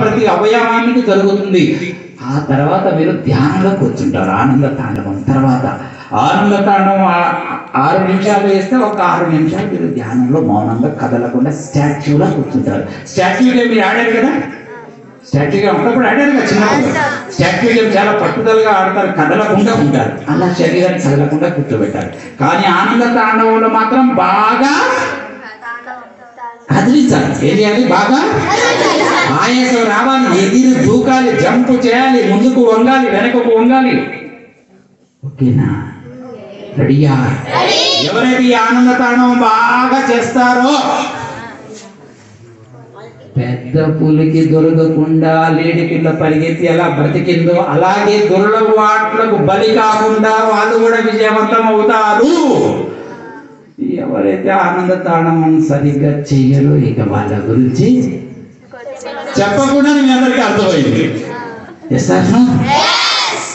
ప్రతి అవయవానికి జరుగుతుంది. ఆ తర్వాత మీరు ధ్యానంలో కూర్చుంటారు. ఆనంద తాండవం తర్వాత ఆనంద తాండవం 6 నిమిషాలు వేస్తే ఒక 6 నిమిషాలు మీరు ధ్యానంలో మౌనంగా కదలకుండా స్టాచ్యూలా కూర్చుంటారు. స్టాచ్యూ గేమ్ మీరు ఆడారు కదా, స్టాచ్యూ గేమ్ అప్పుడప్పుడు ఆడారు కదా చిన్నప్పుడు. స్టాచ్యూ గేమ్ చాలా పట్టుదలగా ఆడతారు, కదలకుండా ఉంటారు. అలా శరీరాన్ని కదలకుండా కూర్చోబెట్టారు. కానీ ఆనంద తాండవంలో మాత్రం బాగా కదిలించాలి. ఏం చేయాలి? బాగా ఆయాసం రావాలి, ఎగిరి దూకాలి, జంపు చేయాలి, ముందుకు వంగాలి, వెనకకు వంగాలి. ఓకేనా? రెడీయా? ఎవరైతే ఈ ఆనంద తాండవం బాగా చేస్తారో పెద్ద పులికి దొరకకుండా లేడి పిల్ల పరిగెత్తి ఎలా బ్రతికిందో అలాగే దుర్లభాట్లకు బలి కాకుండా వాళ్ళు కూడా విజయవంతం అవుతారు. ఎవరైతే ఆనంద తాండవం సరిగ్గా చెయ్యరో ఇక వాళ్ళ గురించి చెప్పకుండా మీ అందరికీ అర్థమైంది.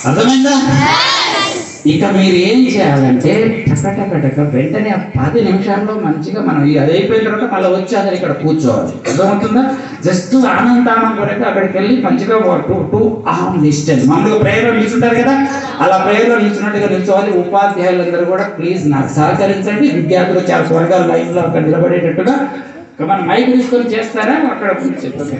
అర్థమైందా? ఇక మీరు ఏం చేయాలంటే టకటకటక వెంటనే 10 నిమిషాల్లో మంచిగా మనం అది అయిపోయిన తర్వాత మళ్ళీ వచ్చి అదే ఇక్కడ కూర్చోవాలి. అర్థమవుతుందా? జస్ట్ ఆనందానం కొరకు అక్కడికి వెళ్ళి మంచిగా టూ అహం నిశ్చయం మామూలుగా ప్రేయర్లో నిల్చుంటారు కదా, అలా ప్రేయర్లో నిల్చున్నట్టుగా నిల్చోవాలి. ఉపాధ్యాయులందరూ కూడా ప్లీజ్ నాకు సహకరించండి. విద్యార్థులు చాలా త్వరగా లైన్లో అక్కడ నిలబడేటట్టుగా మన మైక్ తీసుకొని చేస్తారా? అక్కడ చెప్పండి.